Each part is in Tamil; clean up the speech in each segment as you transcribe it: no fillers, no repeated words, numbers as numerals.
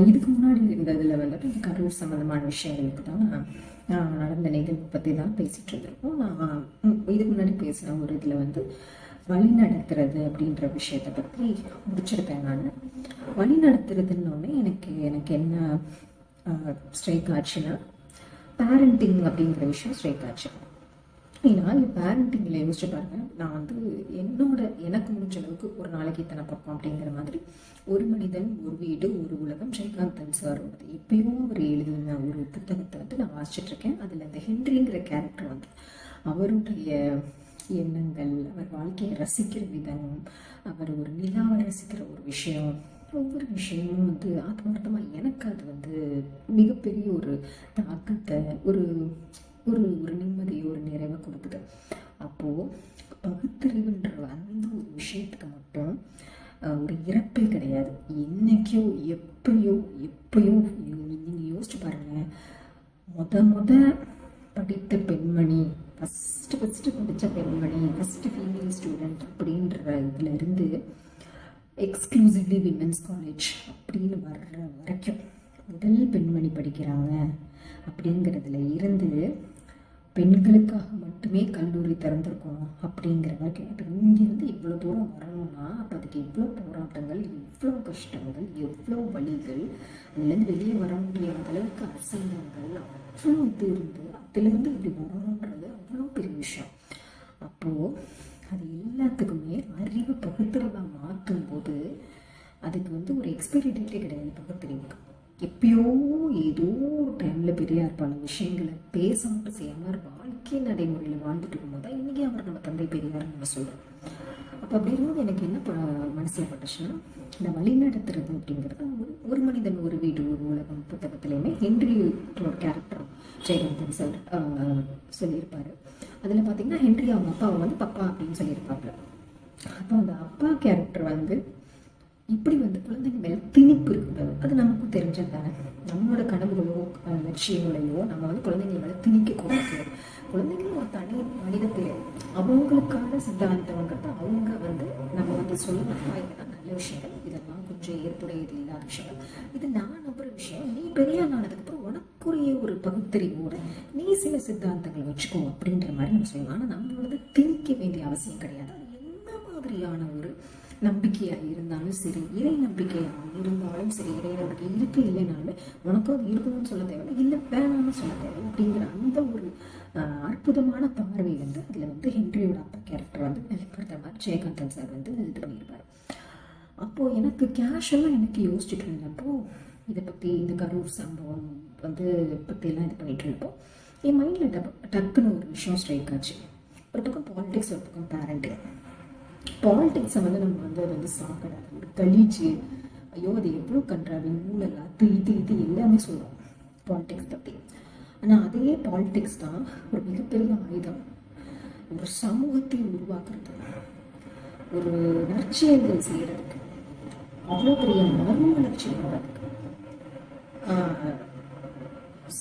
இதுக்கு முன்னாடி இந்த இதில் வந்துட்டு இந்த கரூர் சம்மந்தமான விஷயங்களுக்கு தான் நடந்த நிகழ்வு பற்றி தான் பேசிகிட்டு இருந்திருக்கோம். நான் இதுக்கு முன்னாடி பேசின ஒரு இதில் வந்து வழி நடத்துறது அப்படின்ற விஷயத்தை பற்றி முடிச்சிருக்கேன். நான் வழி நடத்துறதுன்னொடனே எனக்கு என்ன ஸ்ட்ரைக் ஆச்சுன்னா, பேரண்டிங் அப்படிங்கிற விஷயம் ஸ்ட்ரைக் ஆச்சு. ஏன்னா பேரண்டிங்கில் யோசிச்சு பாருங்க, நான் வந்து எனக்கு முடிஞ்ச அளவுக்கு ஒரு நாளைக்கு இத்தனை பக்கம் அப்படிங்கிற மாதிரி ஒரு மனிதன் ஒரு வீடு ஒரு உலகம் ஜெயகாந்தன் சாரோடது எப்பயோ அவர் எழுதின ஒரு புத்தகத்தை வந்து நான் வாசிச்சுட்டு இருக்கேன். அதில் இந்த ஹென்ரிங்கிற கேரக்டர் வந்து அவருடைய எண்ணங்கள், அவர் வாழ்க்கையை ரசிக்கிற விதம், அவர் ஒரு நிலாவை ரசிக்கிற ஒரு விஷயம், ஒவ்வொரு விஷயமும் வந்து ஆத்மார்த்தமாக எனக்கு அது வந்து மிகப்பெரிய ஒரு தாக்கத்தை, ஒரு ஒரு ஒரு நிம்மதியை, ஒரு நிறைவை கொடுக்குது. அப்போது பகுத்தறிவுன்ற அந்த ஒரு விஷயத்துக்கு மட்டும் ஒரு இறப்பே கிடையாது. என்னைக்கோ எப்பயோ நீங்கள் யோசிச்சு பாருங்கள், முத படித்த பெண்மணி, ஃபஸ்ட்டு படித்த பெண்மணி, ஃபஸ்ட்டு ஃபீமேல் ஸ்டூடெண்ட் அப்படின்ற இதில் இருந்து எக்ஸ்க்ளூசிவ்லி விமென்ஸ் காலேஜ் அப்படின்னு வர்ற வரைக்கும் முதல் பெண்மணி படிக்கிறாங்க அப்படிங்கிறதுல இருந்து பெண்களுக்காக மட்டுமே கல்லூரி திறந்திருக்கோம் அப்படிங்கிற வரைக்கும். இப்போ இங்கேருந்து இவ்வளோ தூரம் வரணும்னா அப்போ அதுக்கு எவ்வளோ போராட்டங்கள், எவ்வளோ கஷ்டங்கள், எவ்வளோ வழிகள், அதுலேருந்து வெளியே வர முடியாத அளவுக்கு அரசாங்கங்கள் அவ்வளோ இது இருந்து அதுலேருந்து இப்படி வரணுன்றது அவ்வளோ பெரிய விஷயம். அப்போது அது எல்லாத்துக்குமே அறிவு பகுத்தறிவாக மாற்றும் போது அதுக்கு வந்து ஒரு எக்ஸ்பைரி டேட்டே கிடையாது. பகுத்தறிவுக்கு எப்பயோ ஏதோ ஒரு டைமில் பெரியார் பல விஷயங்களை பேச மட்டும் செய்யாமல் வாழ்க்கை நடைமுறையில் வாழ்ந்துட்டு இருக்கும்போது தான் இன்றைக்கி அவர் நம்ம தந்தை பெரியார் நம்ம சொல்கிறோம். அப்போ அப்படி இருக்கும்போது எனக்கு என்ன மனசில் பட்டுச்சுன்னா, இந்த வழி நடத்துறது அப்படிங்கிறது ஒரு மனிதன் ஒரு வீடு ஒரு உலகம் புத்தகத்துலேயுமே ஹென்ரியோட கேரக்டர் ஜெயகாந்தன் சார் சொல்லியிருப்பார். அதில் பார்த்தீங்கன்னா ஹென்றி அவங்க அப்பாவை வந்து பப்பா அப்படின்னு சொல்லியிருப்பாங்க. அப்போ அந்த அப்பா கேரக்டர் வந்து இப்படி வந்து குழந்தைங்க மேலே திணிப்பு இருக்கக்கூடாது. அது நமக்கும் தெரிஞ்சது தானே. நம்மளோட கனவுகளோ லட்சியங்களையோ நம்ம வந்து குழந்தைங்க மேலே திணிக்கக்கூடாது. குழந்தைங்களும் ஒரு தனி மனிதத்தை அவங்களுக்கான சித்தாந்தங்கிறத அவங்க வந்து நம்ம வந்து சொல்லணும்னா இதெல்லாம் நல்ல விஷயங்கள், இதெல்லாம் கொஞ்சம் ஏற்புடையது இல்லாத விஷயங்கள், இது நான் நம்புற விஷயம். நீ பெரிய ஆனதுக்கப்புறம் உனக்குரிய ஒரு பகுத்தறிவோட நீ சில சித்தாந்தங்களை வச்சுக்கோ அப்படின்ற மாதிரி நம்ம சொல்லலாம். ஆனால் நம்ம வந்து திணிக்க வேண்டிய அவசியம் கிடையாது. அது என்ன மாதிரியான ஒரு நம்பிக்கையாக இருந்தாலும் சரி, இறை நம்பிக்கையாக இருந்தாலும் சரி, இறை நம்பிக்கை இருக்கு இல்லைனாலுமே உனக்கும் அது இருக்கணும்னு சொல்ல தேவையில்லை, இல்லை வேணாம்னு சொல்ல தேவை அப்படிங்கிற அந்த ஒரு அற்புதமான பார்வை வந்து அதில் வந்து ஹென்ரியோட அப்பா கேரக்டர் வந்து வெளிப்படுத்துற மாதிரி ஜெயகாந்தன் சார் வந்து இது பண்ணியிருப்பார். அப்போது எனக்கு கேஷுவலாக எனக்கு யோசிச்சுட்டு இருந்தப்போ இதை பற்றி இந்த கரூர் சம்பவம் வந்து பற்றியெல்லாம் இது பண்ணிகிட்டு இருந்தப்போ என் மைண்டில் டக்குன்னு ஒரு விஷயம் ஸ்ட்ரைக் ஆச்சு. ஒரு பக்கம் பாலிடிக்ஸ், ஒரு பக்கம் பேரண்டிங். பாலிடிக்ஸை வந்து நம்ம வந்து அதை வந்து சாப்பிடாது, ஒரு கழிச்சு ஐயோ அது எவ்வளோ கன்றாவி ஊழல் அது இது எல்லாமே சொல்கிறோம் பாலிடிக்ஸ் பற்றி. ஆனால் அதே பாலிடிக்ஸ் தான் ஒரு மிகப்பெரிய ஆயுதம், ஒரு சமூகத்தை உருவாக்குறது, ஒரு நற்செயல்கள் செய்கிறதுக்கு, அவ்வளோ பெரிய மறுமலர்ச்சி வர்றதுக்கு,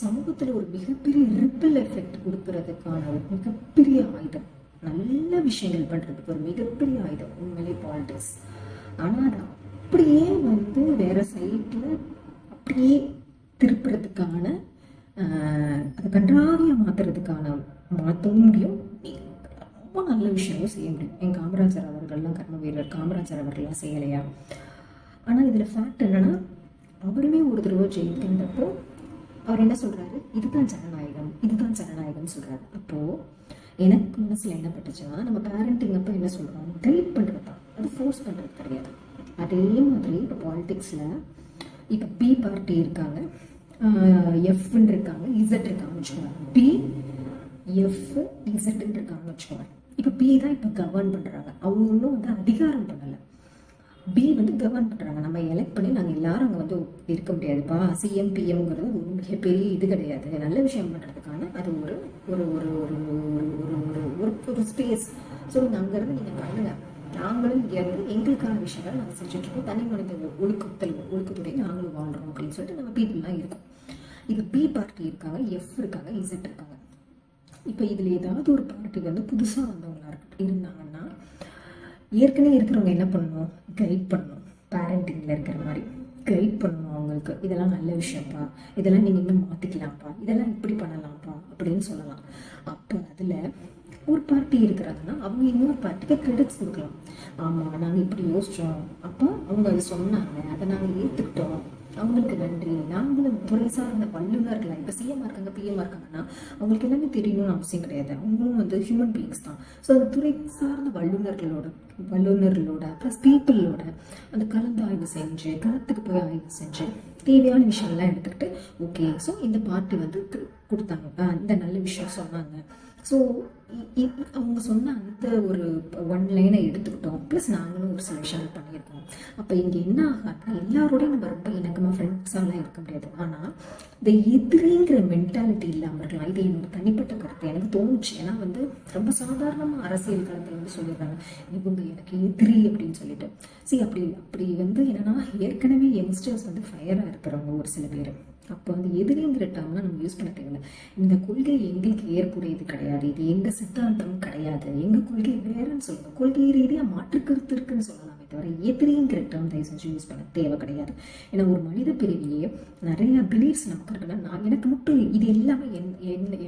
சமூகத்தில் ஒரு மிகப்பெரிய ரிப்பிள் எஃபெக்ட் கொடுக்கறதுக்கான ஒரு மிகப்பெரிய ஆயுதம், நல்ல விஷயங்கள் பண்ணுறதுக்கு ஒரு மிகப்பெரிய ஆயுதம் உண்மையிலே பாலிடிக்ஸ். ஆனால் அது அப்படியே வந்து வேற சைட்டில் அப்படியே திருப்புறதுக்கான, அதை கன்றாவியாக மாற்றவும் முடியும், ரொம்ப நல்ல விஷயங்களும் செய்ய முடியும். என் காமராஜர் அவர்கள்லாம், கர்ம வீரர் காமராஜர் அவர்கள்லாம் செய்யலையா? ஆனால் இதில் ஃபேக்ட் என்னன்னா, அவருமே ஒரு தடவை ஜெயிக்கின்றப்போ அவர் என்ன சொல்கிறாரு, இதுதான் ஜனநாயகம் சொல்கிறாரு. அப்போது எனக்கு மனசில் என்ன பட்டுச்சுன்னா, நம்ம பேரண்டிங் அப்போ என்ன சொல்கிறோம், கைட் பண்ணுறது தான், அது ஃபோர்ஸ் பண்ணுறது கிடையாது. அதே மாதிரி இப்போ பாலிடிக்ஸில் இப்போ பி பார்ட்டி இருக்காங்க, எஃப்ன்னு இருக்காங்க, இசட் இருக்காங்கன்னு வச்சுக்கோங்க. பி எஃப் இசட்ன்னு இருக்காங்கன்னு வச்சுக்கோங்க. இப்போ பி தான் இப்போ கவர்ன் பண்ணுறாங்க, அவங்க இன்னும் வந்து அதிகாரம் பண்ணலை. பி வந்து கவர்ன் பண்ணுறாங்க, நம்ம எலெக்ட் பண்ணி நாங்கள் எல்லாரும் அங்கே வந்து இருக்க முடியாதுப்பா. சிஎம் பிஎம்ங்கிறது ஒரு மிகப்பெரிய இது கிடையாது, நல்ல விஷயம் பண்ணுறதுக்கான அது ஒரு ஒரு ஒரு ஒரு ஒரு ஒரு ஸ்பேஸ். ஸோ அங்கேருந்து நீங்கள் பண்ணுங்கள், நாங்களும் இங்கேருந்து எங்களுக்கான விஷயங்கள் நாங்கள் செஞ்சுட்ருக்கோம், தனி மனித ஒழுக்கத்துடைய நாங்களும் வாழ்கிறோம் அப்படின்னு சொல்லிட்டு நம்ம பீப்புளெலாம் இருக்கும். இது பி பார்ட்டி இருக்காங்க, எஃப் இருக்காங்க, இசட் இருக்காங்க. இப்போ இதில் ஏதாவது ஒரு பார்ட்டி வந்து புதுசாக வந்தவங்களா இருந்தாங்கன்னா ஏற்கனவே இருக்கிறவங்க என்ன பண்ணணும், கைட் பண்ணணும். பேரண்டிங்கில் இருக்கிற மாதிரி கைட் பண்ணணும், அவங்களுக்கு, இதெல்லாம் நல்ல விஷயம்ப்பா, இதெல்லாம் நீங்கள் இன்னும் மாற்றிக்கலாம்ப்பா, இதெல்லாம் இப்படி பண்ணலாம்ப்பா அப்படின்னு சொல்லலாம். அப்போ அதில் ஒரு பார்ட்டி இருக்கிறாங்கன்னா அவங்க இன்னொரு பார்ட்டிக்கு கிரெடிட்ஸ் கொடுக்கலாம். ஆமாம், நாங்கள் இப்படி யோசித்தோம், அப்போ அவங்க அது சொன்னாங்க, அதை நாங்கள் ஏற்றுக்கிட்டோம், அவங்களுக்கு நன்றி. நாங்களும் துறை சார்ந்த வல்லுநர்களாக, இப்போ சிஎம்மாக இருக்காங்க, பிஎம்மாக இருக்காங்கன்னா அவங்களுக்கு எல்லாமே தெரியணும்னு அவசியம் கிடையாது. அவங்களும் வந்து ஹியூமன் பீயிங்ஸ் தான். ஸோ அந்த துறை சார்ந்த வல்லுநர்களோட ப்ளஸ் பீப்புளோட அந்த கலந்தாய்வு செஞ்சு, களத்துக்கு போய் ஆய்வு செஞ்சு தேவையான விஷயம்லாம் எடுத்துக்கிட்டு, ஓகே ஸோ இந்த பார்ட்டி வந்து கொடுத்தாங்க, இந்த நல்ல விஷயம் சொன்னாங்க. ஸோ அவங்க சொன்ன அந்த ஒரு ஒன் லைனை எடுத்துக்கிட்டோம், ப்ளஸ் நாங்களும் ஒரு சில விஷயங்கள் பண்ணியிருக்கோம். அப்போ இங்கே என்ன ஆகாதுன்னா, எல்லாரோடையும் நம்ம ரொம்ப இணக்கமாக ஃப்ரெண்ட்ஸாலாம் இருக்க முடியாது. ஆனால் இந்த எதிரிங்கிற மென்டாலிட்டி இல்லாமல் இருக்கலாம். இது என்னோட தனிப்பட்ட கருத்து, எனக்கு தோணுச்சு. ஏன்னா வந்து ரொம்ப சாதாரணமாக அரசியல் களத்தில் வந்து சொல்லிடுறாங்க, இவங்க எனக்கு எதிரி அப்படின்னு சொல்லிட்டு. அப்படி வந்து என்னன்னா, ஏற்கனவே யங்ஸ்டர்ஸ் வந்து ஃபயராக இருக்கிறவங்க ஒரு சில பேர். அப்போ வந்து எதிரிங்கிற டேர்ம்லாம் நம்ம யூஸ் பண்ண தேவையில்லை. இந்த கொள்கை எங்களுக்கு ஏற்புடையது கிடையாது, இது எங்கள் சித்தாந்தம் கிடையாது, எங்கள் கொள்கை வேறுன்னு சொல்லுங்கள், கொள்கை ரீதியாக மாற்று கருத்து இருக்குன்னு சொல்லலாமே தவிர எதிரிங்கிற டேர்ம் தயவு செஞ்சு யூஸ் பண்ண தேவை கிடையாது. ஏன்னா ஒரு மனித பிரிவிலேயே நிறைய பிலீஃப்ஸ் நமக்கு இருக்குன்னா, எனக்கு மட்டும் இது எல்லாமே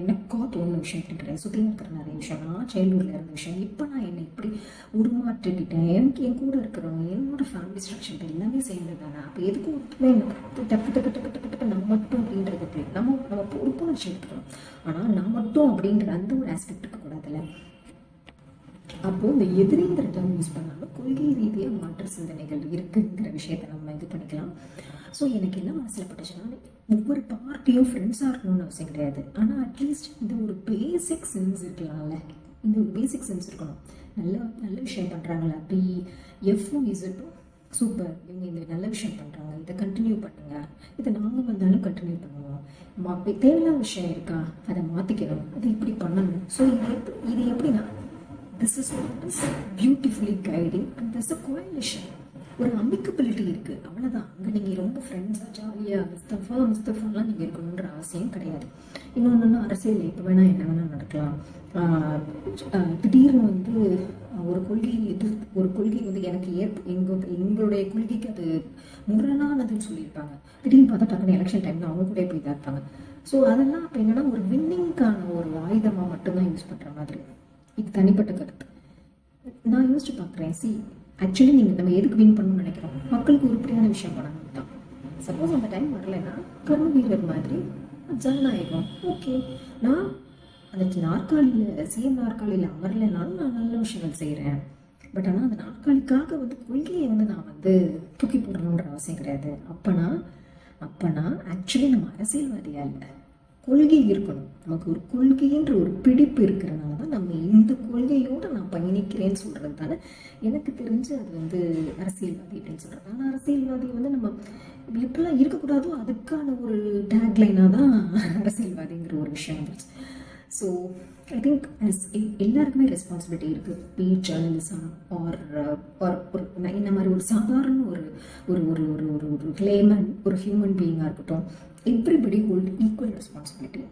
எனக்கா தோணுன விஷயம் அப்படி கிடையாது. சுற்றி இருக்கிற நிறைய விஷயம், நான் சைல்ட்ஹுட்டில் இருந்த விஷயம், இப்போ நான் என்னை இப்படி உருமாற்றிக்கிட்டேன். எனக்கு என் கூட இருக்கிறவங்க, என்னோட ஃபேமிலி ஸ்ட்ரக்சர் எல்லாமே சேர்ந்தது தானே. அப்போ எதுக்கும் டக்கு டக்கு டக்கு டக்கு டக்கு நம்ம மட்டும் அப்படின்றது நம்ம பொறுப்புணர்ச்சி எடுத்துக்கணும். ஆனால் நான் மட்டும் அப்படின்ற அந்த ஒரு ஆஸ்பெக்ட் இருக்கக்கூடாதுல்ல. அப்போது இந்த எதிரிங்கிற டேர்ம் யூஸ் பண்ணாலும் கொள்கை ரீதியாக மாற்று சிந்தனைகள் இருக்குங்கிற விஷயத்தை நம்ம இது பண்ணிக்கலாம். ஸோ எனக்கு என்ன மனசில் பட்டுச்சுன்னா, ஒவ்வொரு பார்ட்டியும் ஃப்ரெண்ட்ஸாக இருக்கணும்னு அவசியம் கிடையாது. ஆனால் அட்லீஸ்ட் இந்த ஒரு பேசிக் சென்ஸ் இருக்கலாம்ல, இந்த ஒரு பேசிக் சென்ஸ் இருக்கணும். நல்ல விஷயம் பண்ணுறாங்களா, பி எஃப்பும் இசட்டும் சூப்பர், இவங்க இந்த நல்ல விஷயம் பண்ணுறாங்க, இதை கண்டினியூ பண்ணுங்க, இதை நாங்கள் வந்தாலும் கண்டினியூ பண்ணுவோம். தேவையான விஷயம் இருக்கா, அதை மாற்றிக்கணும், அது இப்படி பண்ணணும். ஸோ இது எப்படின்னா, this is what is beautifully guiding and this a coalition. ஒரு அமிக்கபிலிட்டி இருக்குது, அவ்வளோதான். அங்கே நீங்கள் ரொம்ப ஃப்ரெண்ட்ஸாக ஜாலியாக முஸ்தஃபாலாம் நீங்கள் இருக்கணுன்ற அவசியம் கிடையாது. இன்னொன்று, அரசியல் எப்போ வேணால் என்ன வேணால் நடக்கலாம். திடீர்னு வந்து ஒரு கொள்கை வந்து எனக்கு எங்களுடைய கொள்கைக்கு அது முரணானதுன்னு சொல்லியிருப்பாங்க. திடீர்னு பார்த்தா டக்குனு எலெக்ஷன் டைமில் அவங்க கூட போய் தான் இருப்பாங்க. ஸோ அதெல்லாம் அப்போ என்னென்னா, ஒரு வின்னிங்கான ஒரு ஆயுதமாக மட்டும்தான் யூஸ் பண்ணுற மாதிரி. இது தனிப்பட்ட கருத்து. நான் யோசிச்சு பார்க்குறேன், ஆக்சுவலி நம்ம எதுக்கு வின் பண்ணணும்னு நினைக்கிறோம், மக்களுக்கு உருப்படியான விஷயம் பண்ணணும் தான். சப்போஸ் அந்த டைம் வரலைன்னா கர்ம வீரர் மாதிரி ஜனநாயகம், ஓகே நான் அந்த நாற்காலியில் சிஎம் நாற்காலியில் அமரலைனாலும் நான் நல்ல விஷயங்கள் செய்கிறேன். பட் ஆனால் அந்த நாற்காலிக்காக வந்து கொள்கையை வந்து நான் வந்து தூக்கி போடணுன்ற அவசியம் கிடையாது. அப்போனா ஆக்சுவலி நம்ம அரசியல்வாதியாக இல்லை, கொள்கை இருக்கணும். நமக்கு ஒரு கொள்கைன்ற ஒரு பிடிப்பு இருக்கிறனால தான் நம்ம இந்த கொள்கையோடு நான் பயணிக்கிறேன்னு சொல்கிறது தானே எனக்கு தெரிஞ்சு அது வந்து அரசியல்வாதி அப்படின்னு சொல்கிறது. ஆனால் அரசியல்வாதி வந்து நம்ம எப்படிலாம் இருக்கக்கூடாதோ அதுக்கான ஒரு டேக்லைனாக தான் அரசியல்வாதிங்கிற ஒரு விஷயம் வந்துருச்சு. ஸோ ஐ திங்க் எல்லாருக்குமே ரெஸ்பான்சிபிலிட்டி இருக்குது. பி ஜேர்னலிசம் ஆர் ஒரு இந்த மாதிரி ஒரு சாதாரண ஒரு ஒரு ஒரு ஒரு ஒரு லேமன், ஒரு ஹியூமன் பீயிங்காக இருக்கட்டும், எவ்ரிபடி ஹோல்ட் ஈக்குவல் ரெஸ்பான்சிபிலிட்டி.